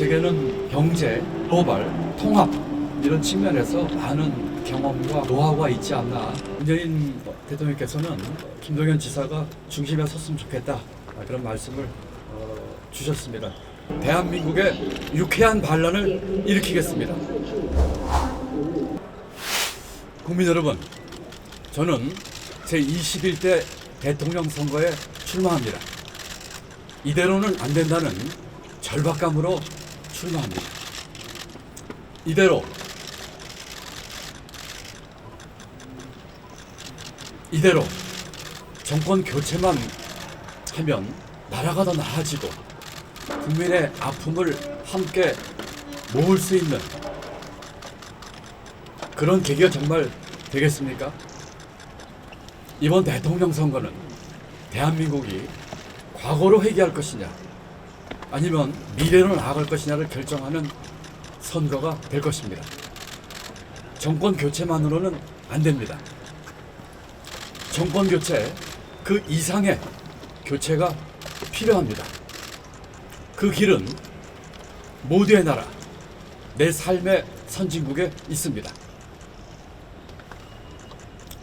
제게는 경제, 글로벌, 통합 이런 측면에서 많은 경험과 노하우가 있지 않나. 문재인 대통령께서는 김동연 지사가 중심에 섰으면 좋겠다, 그런 말씀을 주셨습니다. 대한민국의 유쾌한 반란을 일으키겠습니다. 국민 여러분, 저는 제21대 대통령 선거에 출마합니다. 이대로는 안 된다는 절박감으로 출마합니다. 이대로 정권 교체만 하면 나라가 더 나아지고 국민의 아픔을 함께 모을 수 있는 그런 계기가 정말 되겠습니까? 이번 대통령 선거는 대한민국이 과거로 회귀할 것이냐 아니면 미래로 나아갈 것이냐를 결정하는 선거가 될 것입니다. 정권 교체만으로는 안 됩니다. 정권 교체, 그 이상의 교체가 필요합니다. 그 길은 모두의 나라, 내 삶의 선진국에 있습니다.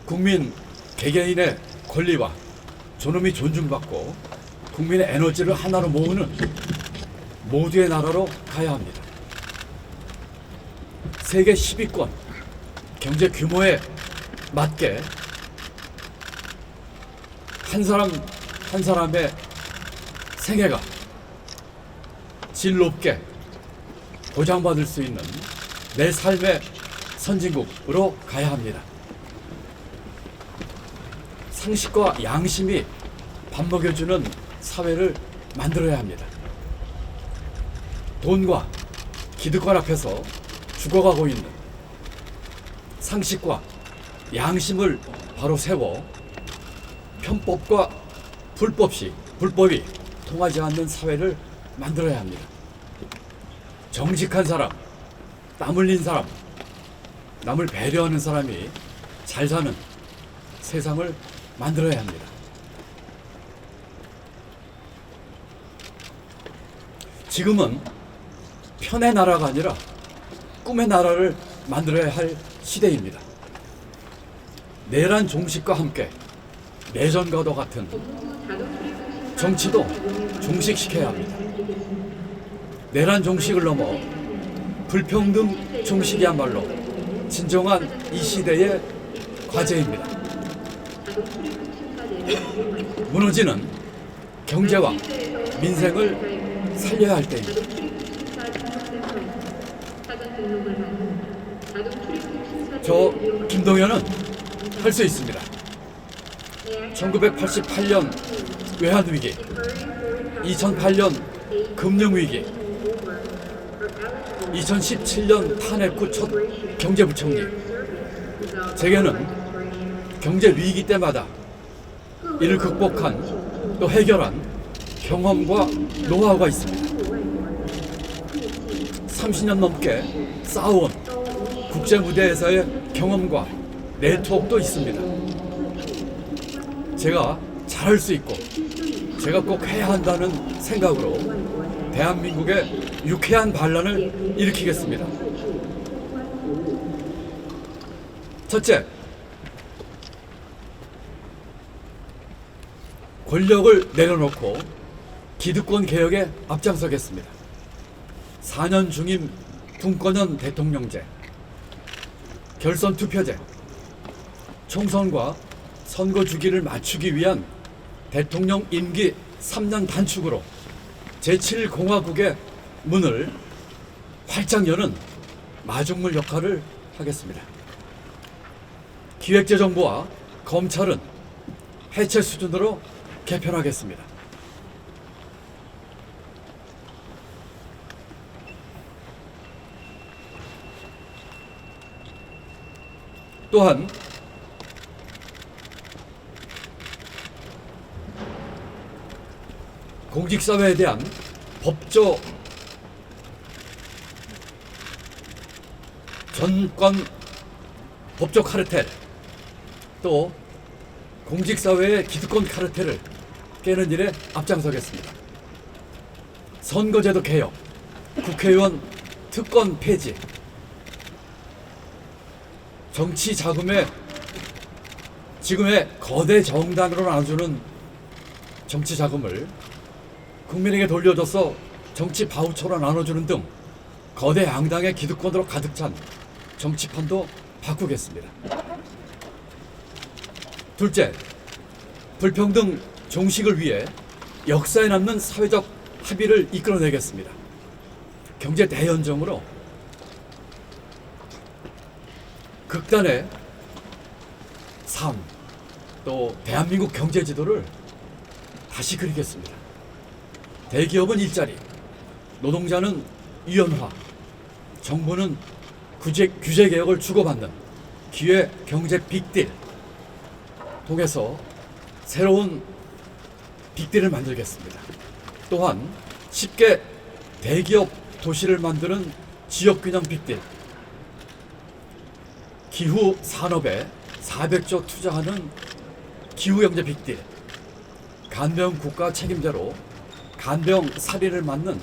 국민 개개인의 권리와 존엄이 존중받고 국민의 에너지를 하나로 모으는 모두의 나라로 가야 합니다. 세계 10위권 경제 규모에 맞게 한 사람 한 사람의 생애가 질 높게 보장받을 수 있는 내 삶의 선진국으로 가야 합니다. 상식과 양심이 밥 먹여주는 사회를 만들어야 합니다. 돈과 기득권 앞에서 죽어가고 있는 상식과 양심을 바로 세워 편법과 불법이 통하지 않는 사회를 만들어야 합니다. 정직한 사람, 땀 흘린 사람, 남을 배려하는 사람이 잘 사는 세상을 만들어야 합니다. 지금은 편의 나라가 아니라 꿈의 나라를 만들어야 할 시대입니다. 내란 종식과 함께 내전과도 같은 정치도 종식시켜야 합니다. 내란 종식을 넘어 불평등 종식이야말로 진정한 이 시대의 과제입니다. 무너지는 경제와 민생을 살려야 할 때입니다. 저 김동연은 할 수 있습니다. 1988년 외환위기, 2008년 금융위기, 2017년 탄핵 후 첫 경제부총리. 제게는 경제 위기 때마다 이를 극복한 또 해결한 경험과 노하우가 있습니다. 30년 넘게 쌓아온 국제 무대에서의 경험과 네트워크도 있습니다. 제가 잘할 수 있고 제가 꼭 해야 한다는 생각으로 대한민국의 유쾌한 반란을 일으키겠습니다. 첫째, 권력을 내려놓고 기득권 개혁에 앞장서겠습니다. 4년 중임 분권형 대통령제, 결선 투표제, 총선과 선거 주기를 맞추기 위한 대통령 임기 3년 단축으로 제7공화국의 문을 활짝 여는 마중물 역할을 하겠습니다. 기획재정부와 검찰은 해체 수준으로 개편하겠습니다. 또한 공직사회에 대한 법조 전권 법조 카르텔, 또 공직사회의 기득권 카르텔을 깨는 일에 앞장서겠습니다. 선거제도 개혁, 국회의원 특권 폐지, 정치 자금에 지금의 거대 정당으로 나눠주는 정치 자금을 국민에게 돌려줘서 정치 바우처로 나눠주는 등 거대 양당의 기득권으로 가득 찬 정치판도 바꾸겠습니다. 둘째, 불평등 종식을 위해 역사에 남는 사회적 합의를 이끌어내겠습니다. 경제 대연정으로 극단의 삶, 또 대한민국 경제 지도를 다시 그리겠습니다. 대기업은 일자리, 노동자는 유연화, 정부는 규제 개혁을 주고받는 기회 경제 빅딜 통해서 새로운 빅딜을 만들겠습니다. 또한 쉽게 대기업 도시를 만드는 지역균형 빅딜, 기후 산업에 400조 투자하는 기후경제 빅딜, 간병 국가 책임제로 간병 살인을 막는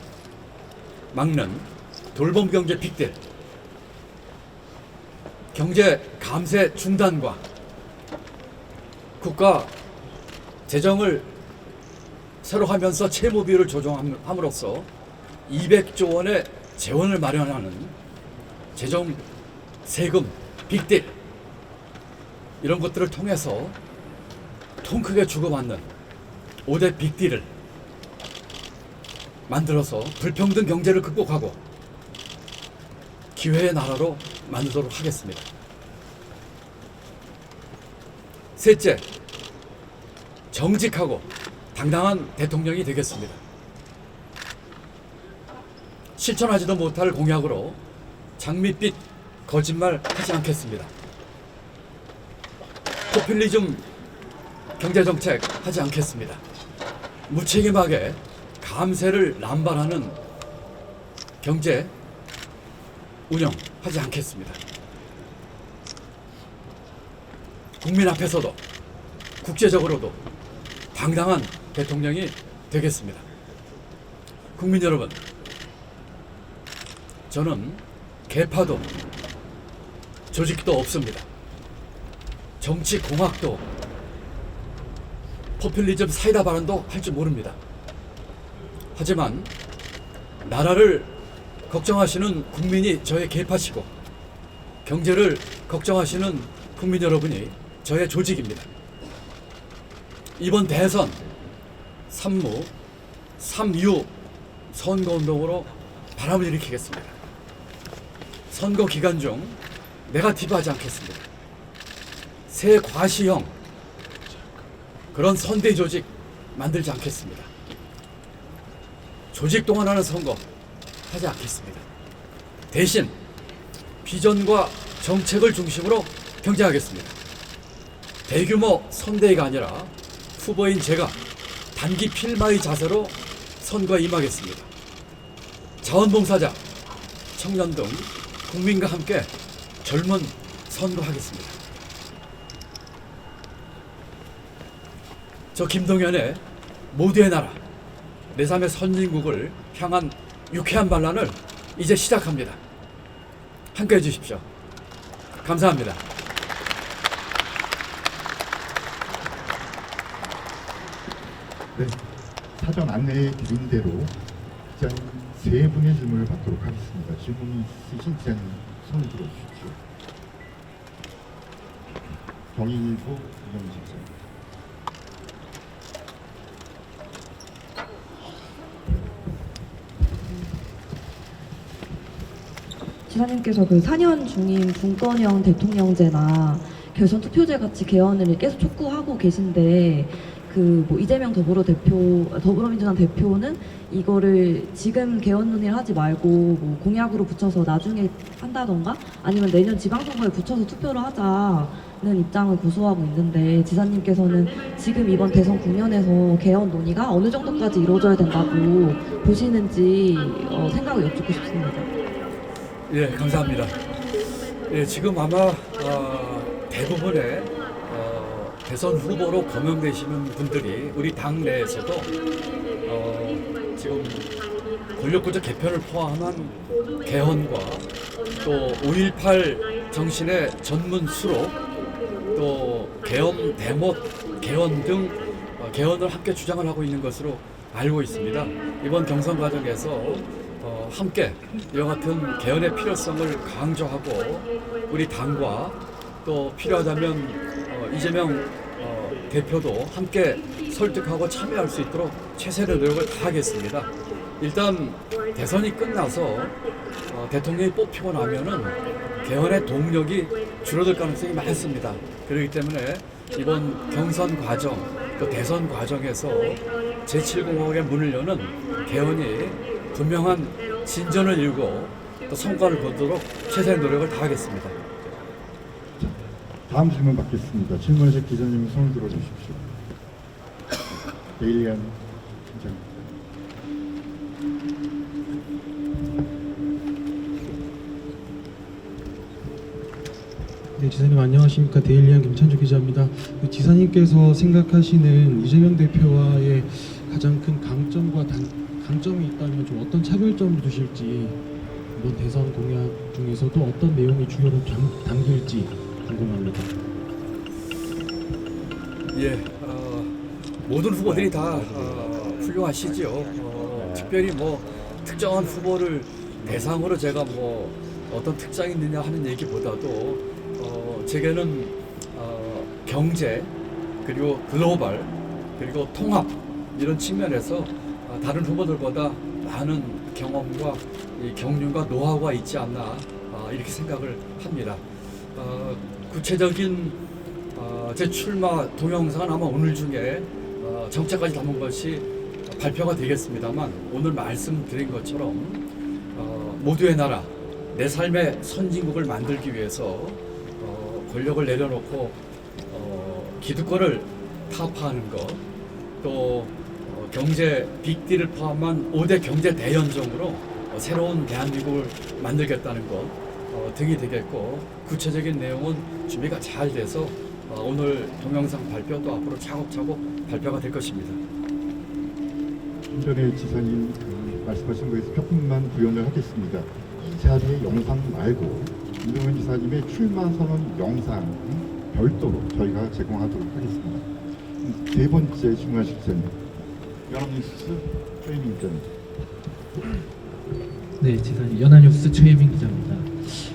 돌봄경제 빅딜, 경제 감세 중단과 국가 재정을 새로 하면서 채무 비율을 조정함으로써 200조 원의 재원을 마련하는 재정 세금 빅딜, 이런 것들을 통해서 통 크게 주고받는 5대 빅딜을 만들어서 불평등 경제를 극복하고 기회의 나라로 만들도록 하겠습니다. 셋째, 정직하고 당당한 대통령이 되겠습니다. 실천하지도 못할 공약으로 장밋빛 거짓말 하지 않겠습니다. 포퓰리즘 경제정책 하지 않겠습니다. 무책임하게 감세를 남발하는 경제 운영하지 않겠습니다. 국민 앞에서도 국제적으로도 당당한 대통령이 되겠습니다. 국민 여러분, 저는 계파도 조직도 없습니다. 정치 공학도 포퓰리즘 사이다 발언도 할 줄 모릅니다. 하지만 나라를 걱정하시는 국민이 저의 계파시고 경제를 걱정하시는 국민 여러분이 저의 조직입니다. 이번 대선 3무, 3유 선거운동으로 바람을 일으키겠습니다. 선거 기간 중 네거티브하지 않겠습니다. 새 과시형 그런 선대 조직 만들지 않겠습니다. 조직 동원하는 선거 하지 않겠습니다. 대신 비전과 정책을 중심으로 경쟁하겠습니다. 대규모 선대위가 아니라 후보인 제가 단기 필마의 자세로 선거에 임하겠습니다. 자원봉사자, 청년 등 국민과 함께 젊은 선거하겠습니다. 저 김동연의 모두의 나라, 내3의 선진국을 향한 유쾌한 반란을 이제 시작합니다. 함께 해주십시오. 감사합니다. 네, 사전 안내해 드린 대로 기자님 세 분의 질문을 받도록 하겠습니다. 질문이 있으신 기자님 손을 들어주십시오. 경인일보 이경식 기자님. 지사님께서 그 4년 중임 분권형 대통령제나 결선 투표제 같이 개헌을 계속 촉구하고 계신데 그 뭐 이재명 더불어민주당 대표는 이거를 지금 개헌 논의를 하지 말고 뭐 공약으로 붙여서 나중에 한다던가 아니면 내년 지방선거에 붙여서 투표를 하자는 입장을 고수하고 있는데 지사님께서는 지금 이번 대선 국면에서 개헌 논의가 어느 정도까지 이루어져야 된다고 보시는지 생각을 여쭙고 싶습니다. 예, 감사합니다. 예, 지금 아마 대부분의 대선 후보로 거명되시는 분들이 우리 당 내에서도 지금 권력구조 개편을 포함한 개헌과 또 5.18 정신의 전문 수록 또 계엄, 대못, 개헌 등 개헌을 함께 주장을 하고 있는 것으로 알고 있습니다. 이번 경선 과정에서 함께 이와 같은 개헌의 필요성을 강조하고 우리 당과 또 필요하다면 이재명 대표도 함께 설득하고 참여할 수 있도록 최선의 노력을 다하겠습니다. 일단 대선이 끝나서 대통령이 뽑히고 나면은 개헌의 동력이 줄어들 가능성이 많습니다. 그렇기 때문에 이번 경선 과정 또 대선 과정에서 제7공화국의 문을 여는 개헌이 분명한 진전을 이루고 또 성과를 거두도록 최선의 노력을 다하겠습니다. 다음 질문 받겠습니다. 질문하실 기자님 손을 들어주십시오. 데일리안 팀장. 네, 지사님 안녕하십니까. 데일리안 김찬주 기자입니다. 지사님께서 생각하시는 이재명 대표와의 가장 큰 강점과 강점이 있다면 좀 어떤 차별점을 두실지, 이번 대선 공약 중에서도 어떤 내용이 주요로 담길지 궁금합니다. 예, 모든 후보들이 다 훌륭하시죠. 특별히 뭐 특정한 후보를 대상으로 제가 뭐 어떤 특장이 있느냐 하는 얘기보다도 제게는 경제 그리고 글로벌 그리고 통합 이런 측면에서 다른 후보들보다 많은 경험과 이 경륜과 노하우가 있지 않나 이렇게 생각을 합니다. 구체적인 제 출마 동영상은 아마 오늘 중에 정책까지 담은 것이 발표가 되겠습니다만, 오늘 말씀드린 것처럼 모두의 나라, 내 삶의 선진국을 만들기 위해서 권력을 내려놓고 기득권을 타파하는 것, 또 경제 빅딜을 포함한 5대 경제 대연정으로 새로운 대한민국을 만들겠다는 것 등이 되겠고, 구체적인 내용은 준비가 잘 돼서 오늘 동영상 발표도 앞으로 차곡차곡 발표가 될 것입니다. 좀 전에 지사님 말씀하신 거에서 조금만 부연을 하겠습니다. 이 자리의 영상 말고 이동현 지사님의 출마 선언 영상 별도로 저희가 제공하도록 하겠습니다. 세 번째 질문하실 기자님, 연합뉴스 최혜민 기자님. 네, 지사님 연합뉴스 최혜민 기자입니다.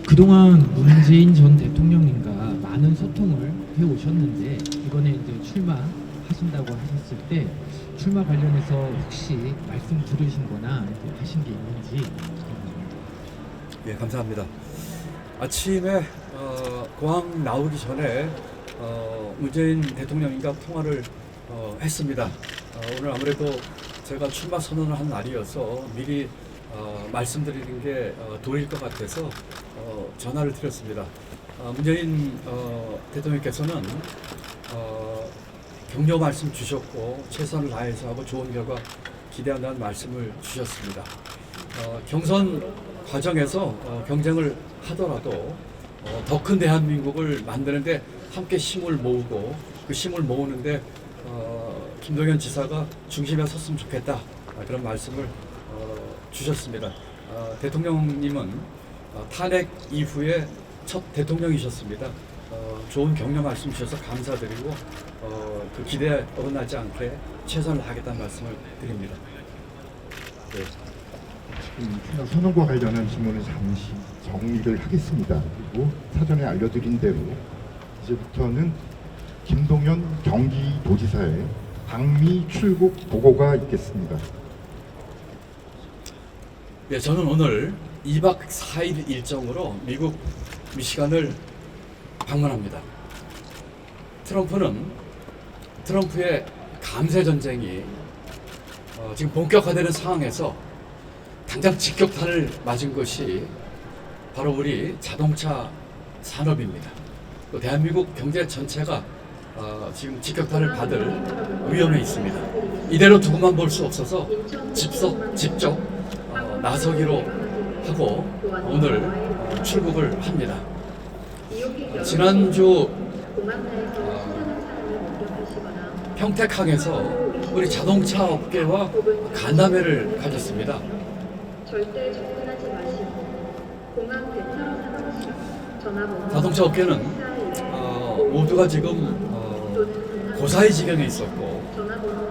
그동안 문재인 전 대통령님과 많은 소통을 해오셨는데, 이번에 이제 출마하신다고 하셨을 때 출마 관련해서 혹시 말씀 들으신 거나 하신 게 있는지. 예, 감사합니다. 아침에 공항 나오기 전에 문재인 대통령님과 통화를 했습니다. 오늘 아무래도 제가 출마 선언을 한 날이어서 미리 말씀드리는 게 도리일 것 같아서 전화를 드렸습니다. 문재인 대통령께서는 격려 말씀 주셨고 최선을 다해서 하고 좋은 결과 기대한다는 말씀을 주셨습니다. 경선 과정에서 경쟁을 하더라도 더 큰 대한민국을 만드는데 함께 힘을 모으고 그 힘을 모으는데 김동연 지사가 중심에 섰으면 좋겠다, 그런 말씀을 주셨습니다. 대통령님은 탄핵 이후에 첫 대통령이셨습니다. 좋은 격려 말씀 주셔서 감사드리고 그 기대에 어긋나지 않게 최선을 다하겠다는 말씀을 드립니다. 네. 지금 출마 선언과 관련한 질문을 잠시 정리를 하겠습니다. 그리고 사전에 알려드린 대로 이제부터는 김동연 경기도지사의 방미 출국 보고가 있겠습니다. 네, 저는 오늘 2박 4일 일정으로 미국 미시간을 방문합니다. 트럼프의 감세 전쟁이 지금 본격화되는 상황에서 당장 직격탄을 맞은 것이 바로 우리 자동차 산업입니다. 또 대한민국 경제 전체가 지금 직격탄을 받을 위험에 있습니다. 이대로 두고만 볼 수 없어서 직접 나서기로 하고 오늘 출국을 합니다. 지난주 평택항에서 우리 자동차 업계와 간담회를 가졌습니다. 절대 접근하지 마시고 공항 대처 상황시 전화번호 자동차 업계는 모두가 지금 고사의 지경에 있었고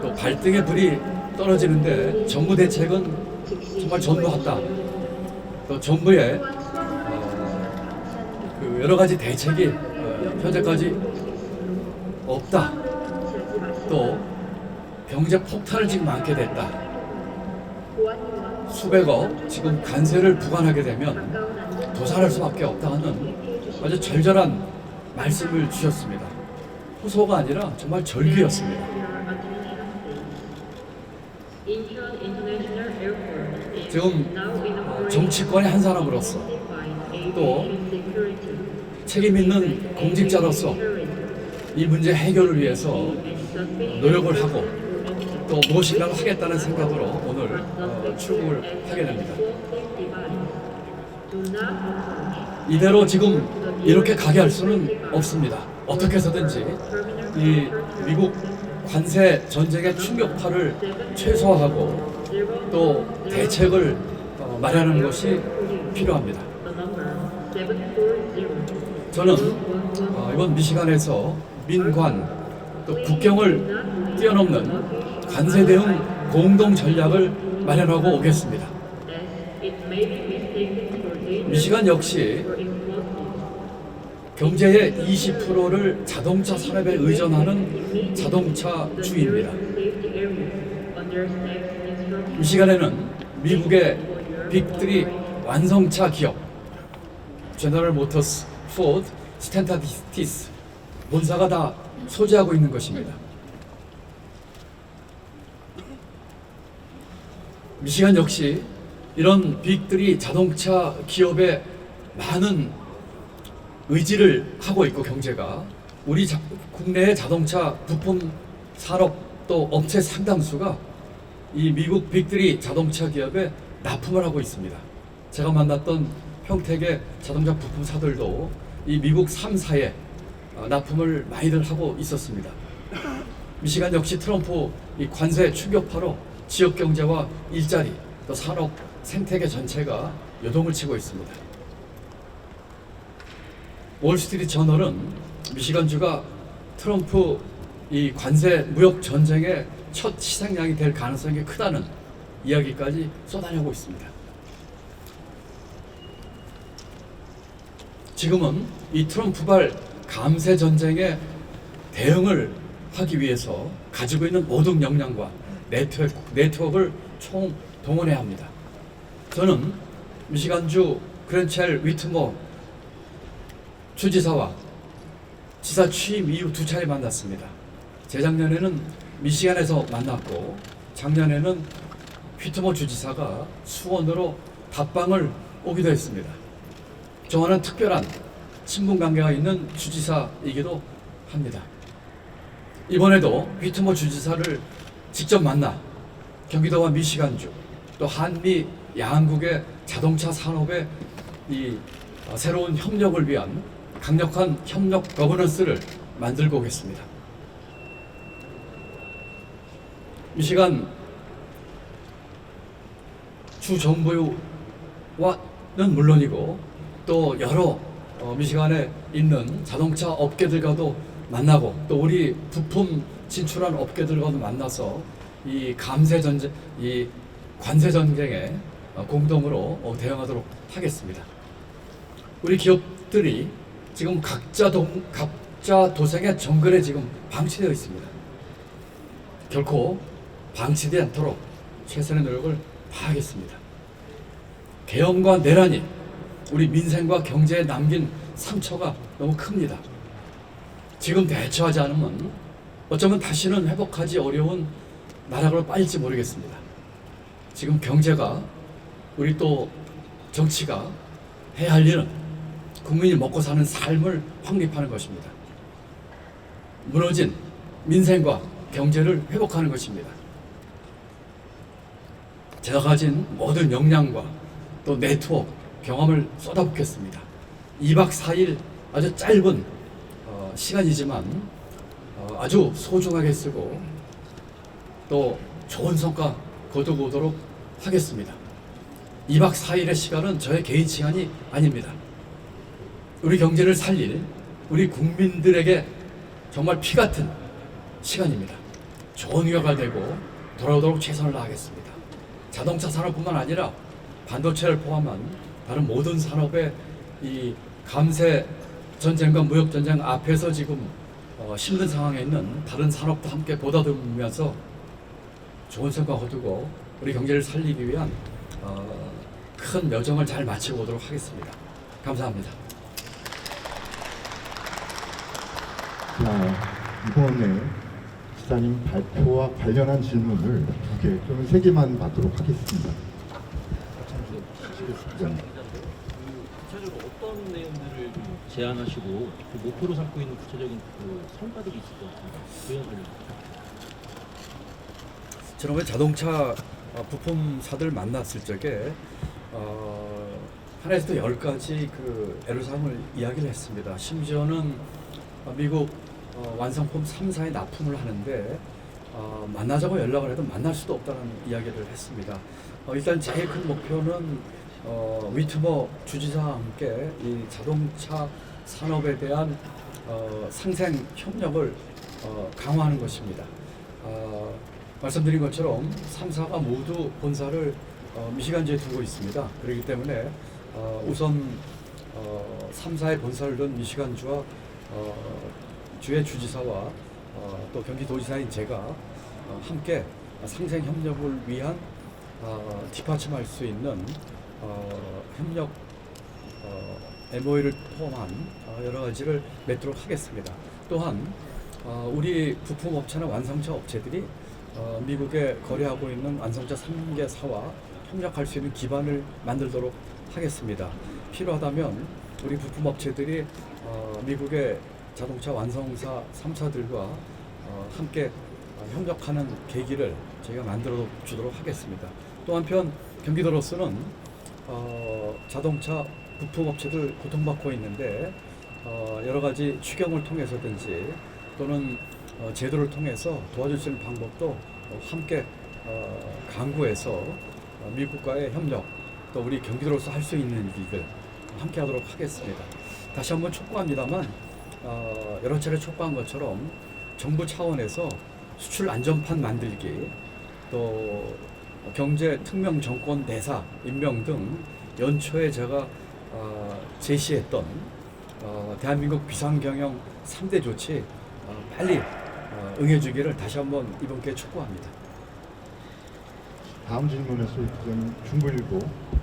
또 발등에 불이 떨어지는데 정부 대책은 정말 전무하다. 또 정부의 그 여러 가지 대책이 현재까지 없다. 또 경제 폭탄을 지금 안게 됐다. 수백억 지금 관세를 부과하게 되면 도살할 수밖에 없다 하는 아주 절절한 말씀을 주셨습니다. 호소가 아니라 정말 절규였습니다. 지금 정치권의 한 사람으로서 또 책임 있는 공직자로서 이 문제 해결을 위해서 노력을 하고 또 무엇인가를 하겠다는 생각으로 오늘 출국을 하게 됩니다. 이대로 지금 이렇게 가게 할 수는 없습니다. 어떻게 해서든지 이 미국 관세 전쟁의 충격파를 최소화하고 또 대책을 마련하는 것이 필요합니다. 저는 이번 미시간에서 민관 또 국경을 뛰어넘는 관세 대응 공동 전략을 마련하고 오겠습니다. 미시간 역시 경제의 20%를 자동차 산업에 의존하는 자동차 주입니다. 미시간에는 미국의 빅3 완성차 기업 제너럴 모터스, 포드, 스탠타티스 본사가 다 소재하고 있는 것입니다. 미시간 역시 이런 빅3 자동차 기업의 많은 의지를 하고 있고 경제가 우리 국내의 자동차 부품 산업 또 업체 상당수가 이 미국 빅3 자동차 기업에 납품을 하고 있습니다. 제가 만났던 평택의 자동차 부품사들도 이 미국 3사에 납품을 많이들 하고 있었습니다. 미시간 역시 트럼프 이 관세 충격파로 지역 경제와 일자리 또 산업 생태계 전체가 요동을 치고 있습니다. 월스트리트 저널은 미시간주가 트럼프 이 관세 무역 전쟁의 첫 시상량이 될 가능성이 크다는 이야기까지 쏟아내고 있습니다. 지금은 이 트럼프발 감세 전쟁에 대응을 하기 위해서 가지고 있는 모든 역량과 네트워크를 총 동원해야 합니다. 저는 미시간주 그랜첼 위트모 주지사와 지사 취임 이후 2차례 만났습니다. 재작년에는 미시간에서 만났고 작년에는 휘트모 주지사가 수원으로 답방을 오기도 했습니다. 저와는 특별한 친분관계가 있는 주지사이기도 합니다. 이번에도 휘트모 주지사를 직접 만나 경기도와 미시간주 또 한미 양국의 자동차 산업의 이 새로운 협력을 위한 강력한 협력 거버넌스를 만들고 오겠습니다. 미시간 주 정부와는 물론이고 또 여러 미시간에 있는 자동차 업계들과도 만나고 또 우리 부품 진출한 업계들과도 만나서 이 감세 전쟁, 이 관세 전쟁에 공동으로 대응하도록 하겠습니다. 우리 기업들이 지금 각자 도생의 정글에 지금 방치되어 있습니다. 결코 방치되지 않도록 최선의 노력을 다하겠습니다. 계엄과 내란이 우리 민생과 경제에 남긴 상처가 너무 큽니다. 지금 대처하지 않으면 어쩌면 다시는 회복하기 어려운 나락으로 빠질지 모르겠습니다. 지금 경제가 우리 또 정치가 해야 할 일은 국민이 먹고 사는 삶을 확립하는 것입니다. 무너진 민생과 경제를 회복하는 것입니다. 제가 가진 모든 역량과 또 네트워크, 경험을 쏟아붓겠습니다. 2박 4일 아주 짧은 시간이지만 아주 소중하게 쓰고 또 좋은 성과 거두고오도록 하겠습니다. 2박 4일의 시간은 저의 개인 시간이 아닙니다. 우리 경제를 살릴 우리 국민들에게 정말 피 같은 시간입니다. 좋은 결과 되고 돌아오도록 최선을 다하겠습니다. 자동차 산업뿐만 아니라 반도체를 포함한 다른 모든 산업의 이 감세 전쟁과 무역 전쟁 앞에서 지금 힘든 상황에 있는 다른 산업도 함께 보다듬으면서 좋은 성과 거두고 우리 경제를 살리기 위한 큰 여정을 잘 마치고 오도록 하겠습니다. 감사합니다. 자, 이번에 지사님 발표와 관련한 질문을 2개 또는 3개만 받도록 하겠습니다. 구체적으로 어떤 내용들을 좀 제안하시고 그 목표로 삼고 있는 구체적인 그 성과들이 있을 것 같습니다. 그런 좀 지난번에 자동차 부품사들 만났을 적에 하나에서 10가지 그 애로사항을 이야기를 했습니다. 심지어는 미국 완성품 3사에 납품을 하는데 만나자고 연락을 해도 만날 수도 없다는 이야기를 했습니다. 일단 제일 큰 목표는 위트머 주지사와 함께 이 자동차 산업에 대한 상생 협력을 강화하는 것입니다. 말씀드린 것처럼 3사가 모두 본사를 미시간주에 두고 있습니다. 그렇기 때문에 우선 3사의 본사를 둔 미시간주와 주의 주지사와 또 경기도지사인 제가 함께 상생 협력을 위한 뒷받침할 수 있는 협력 MOU를 포함한 여러 가지를 맺도록 하겠습니다. 또한 우리 부품업체나 완성차 업체들이 미국에 거래하고 있는 완성차 3개사와 협력할 수 있는 기반을 만들도록 하겠습니다. 필요하다면 우리 부품업체들이 미국의 자동차 완성사 3사들과 함께 협력하는 계기를 저희가 만들어 주도록 하겠습니다. 또 한편 경기도로서는 자동차 부품업체들 고통받고 있는데 여러 가지 추경을 통해서든지 또는 제도를 통해서 도와줄 수 있는 방법도 함께 강구해서 미국과의 협력 또 우리 경기도로서 할 수 있는 일들 함께 하도록 하겠습니다. 다시 한번 촉구합니다만 여러 차례 촉구한 것처럼 정부 차원에서 수출 안전판 만들기 또 경제 특명 정권 대사 임명 등 연초에 제가 제시했던 대한민국 비상경영 3대 조치 빨리 응해주기를 다시 한번 이분께 촉구합니다. 다음 질문에 소개된 중부일보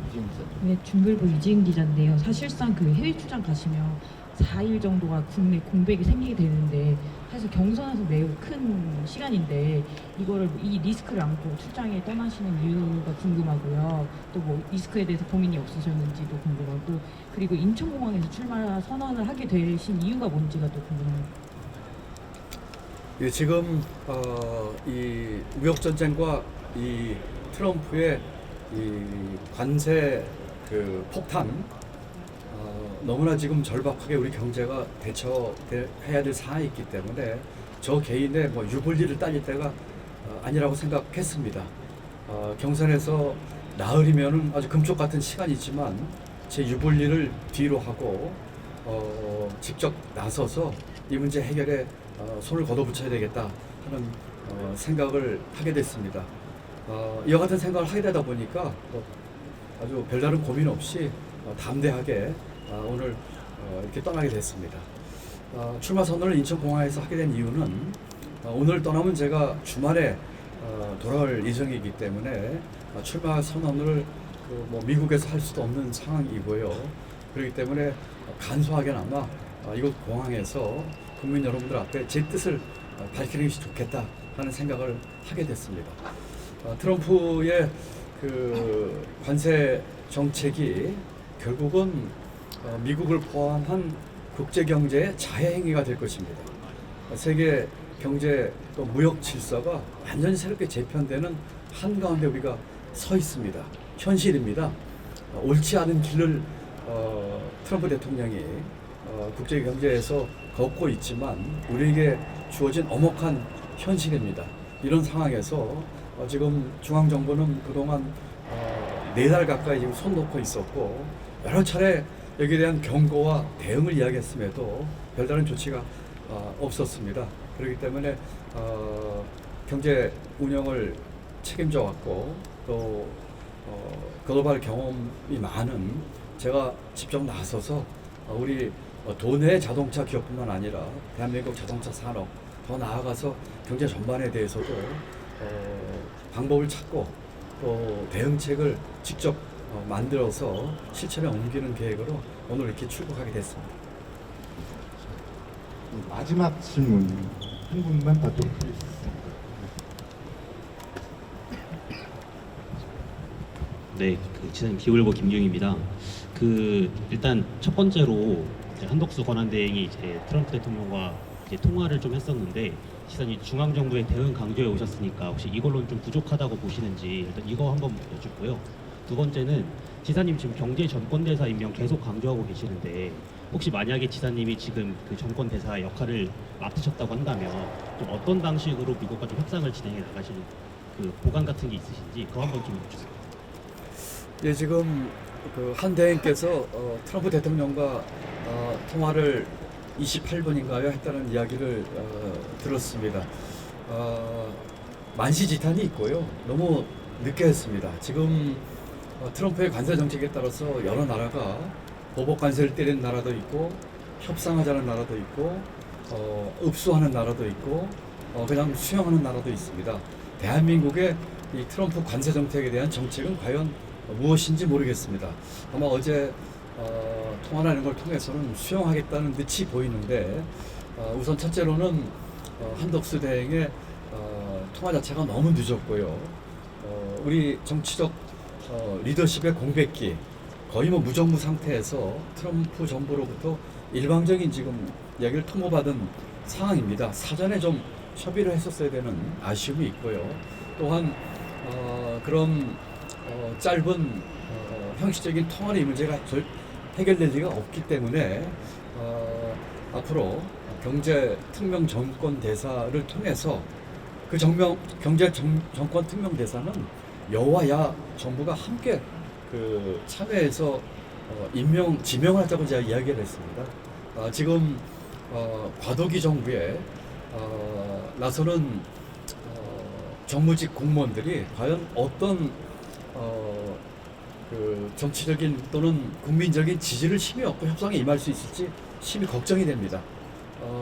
이지은 기자님. 네, 중글보 이지은 기자인데요. 사실상 그 해외 출장 가시면 4일 정도가 국내 공백이 생기게 되는데 사실 경선에서 매우 큰 시간인데 이거를 이 리스크를 안고 출장에 떠나시는 이유가 궁금하고요. 또 뭐 리스크에 대해서 고민이 없으셨는지도 궁금하고 그리고 인천공항에서 출마 선언을 하게 되신 이유가 뭔지가 또 궁금합니다. 예, 지금 이 무역 전쟁과 이 트럼프의 이 관세 그 폭탄 너무나 지금 절박하게 우리 경제가 대처해야 될 상황이 있기 때문에 저 개인의 뭐 유불리를 따질 때가 아니라고 생각했습니다. 경선에서 나흘이면은 아주 금쪽 같은 시간이지만 제 유불리를 뒤로 하고 직접 나서서 이 문제 해결에 손을 걷어붙여야 되겠다 하는 생각을 하게 됐습니다. 이와 같은 생각을 하게 되다 보니까 아주 별다른 고민 없이 담대하게 오늘 이렇게 떠나게 됐습니다. 출마 선언을 인천공항에서 하게 된 이유는 오늘 떠나면 제가 주말에 돌아올 예정이기 때문에 출마 선언을 뭐 미국에서 할 수도 없는 상황이고요. 그렇기 때문에 간소하게나마 이곳 공항에서 국민 여러분들 앞에 제 뜻을 밝히는 것이 좋겠다 하는 생각을 하게 됐습니다. 트럼프의 그 관세 정책이 결국은 미국을 포함한 국제 경제의 자해행위가 될 것입니다. 세계 경제 또 무역 질서가 완전히 새롭게 재편되는 한가운데 우리가 서 있습니다. 현실입니다. 옳지 않은 길을 트럼프 대통령이 국제 경제에서 걷고 있지만 우리에게 주어진 엄혹한 현실입니다. 이런 상황에서 지금 중앙정부는 그동안 4달 가까이 지금 손 놓고 있었고 여러 차례 여기에 대한 경고와 대응을 이야기했음에도 별다른 조치가 없었습니다. 그렇기 때문에 경제 운영을 책임져 왔고 또 글로벌 경험이 많은 제가 직접 나서서 우리 도내 자동차 기업뿐만 아니라 대한민국 자동차 산업 더 나아가서 경제 전반에 대해서도 방법을 찾고 또 대응책을 직접 만들어서 실천에 옮기는 계획으로 오늘 이렇게 출국하게 됐습니다. 마지막 질문 한 분만 받도록 하겠습니다. 네, 지사님 기울보 김용입니다. 일단 첫 번째로 이제 한덕수 권한대행이 이제 트럼프 대통령과 이제 통화를 좀 했었는데 지사님 중앙 정부의 대응 강조해 오셨으니까 혹시 이걸로는 좀 부족하다고 보시는지 일단 이거 한번 여쭙고요. 두 번째는 지사님 지금 경제 전권 대사 임명 계속 강조하고 계시는데 혹시 만약에 지사님이 지금 그 전권 대사 역할을 맡으셨다고 한다면 좀 어떤 방식으로 미국과 좀 협상을 진행해 나가실 그 보관 같은 게 있으신지 그거 한번 좀 여쭈세요. 예, 지금 한 대행께서 트럼프 대통령과 통화를 28분인가요 했다는 이야기를 들었습니다. 만시지탄이 있고요. 너무 늦게 했습니다. 지금 트럼프의 관세 정책에 따라서 여러 나라가 보복 관세를 때리는 나라도 있고 협상하자는 나라도 있고 읍수하는 나라도 있고 그냥 수용하는 나라도 있습니다. 대한민국의 이 트럼프 관세 정책에 대한 정책은 과연 무엇인지 모르겠습니다. 아마 어제 통화하는 걸 통해서는 수용하겠다는 듯이 보이는데 우선 첫째로는 한덕수 대행의 통화 자체가 너무 늦었고요. 우리 정치적 리더십의 공백기 거의 뭐 무정부 상태에서 트럼프 정부로부터 일방적인 지금 이야기를 통보받은 상황입니다. 사전에 좀 협의를 했었어야 되는 아쉬움이 있고요. 또한 그런 짧은 형식적인 통화로 이 문제가 해결될 리가 없기 때문에 앞으로 경제 특명 정권 대사를 통해서 그 경제 정권 특명 대사는 여와야 정부가 함께 참여해서 지명하자고 제가 이야기를 했습니다. 지금 과도기 정부에 나서는 정무직 공무원들이 과연 어떤 정치적인 또는 국민적인 지지를 심히 얻고 협상에 임할 수 있을지 심히 걱정이 됩니다.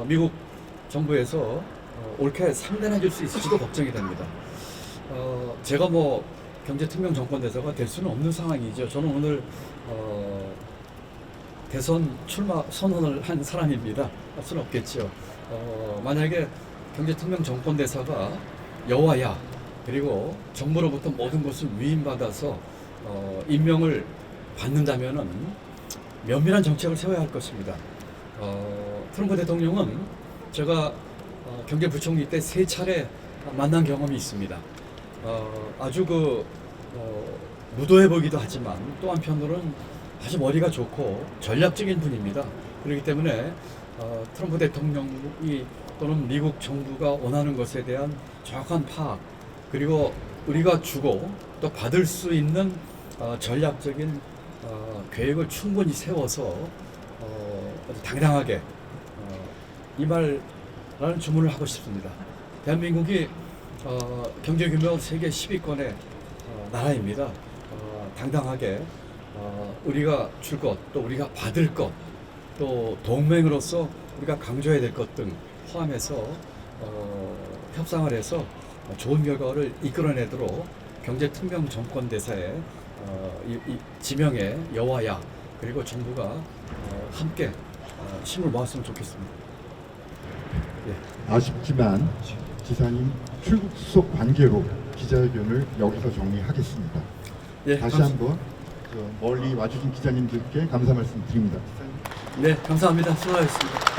미국 정부에서 옳게 상대해 줄 수 있을지도 걱정이 됩니다. 제가 뭐 경제특명 정권대사가 될 수는 없는 상황이죠. 저는 오늘 대선 출마 선언을 한 사람입니다. 할 수는 없겠죠. 만약에 경제특명 정권대사가 여와야 그리고 정부로부터 모든 것을 위임받아서 임명을 받는다면은 면밀한 정책을 세워야 할 것입니다. 트럼프 대통령은 제가 경제부총리 때 3차례 만난 경험이 있습니다. 아주 무도해 보이기도 하지만 또 한편으로는 아주 머리가 좋고 전략적인 분입니다. 그렇기 때문에 트럼프 대통령이 또는 미국 정부가 원하는 것에 대한 정확한 파악 그리고 우리가 주고 또 받을 수 있는 전략적인 계획을 충분히 세워서 당당하게 임하라는 주문을 하고 싶습니다. 대한민국이 경제 규모 세계 10위권의 나라입니다. 당당하게 우리가 줄 것, 또 우리가 받을 것, 또 동맹으로서 우리가 강조해야 될 것 등 포함해서 협상을 해서 좋은 결과를 이끌어내도록 경제특명 정권대사의 이 지명에 여와야 그리고 정부가 함께 힘을 모았으면 좋겠습니다. 예. 아쉽지만 지사님 출국 수속 관계로 기자회견을 여기서 정리하겠습니다. 예, 다시 한번 멀리 와주신 기자님들께 감사 말씀 드립니다. 네, 감사합니다. 수고하셨습니다.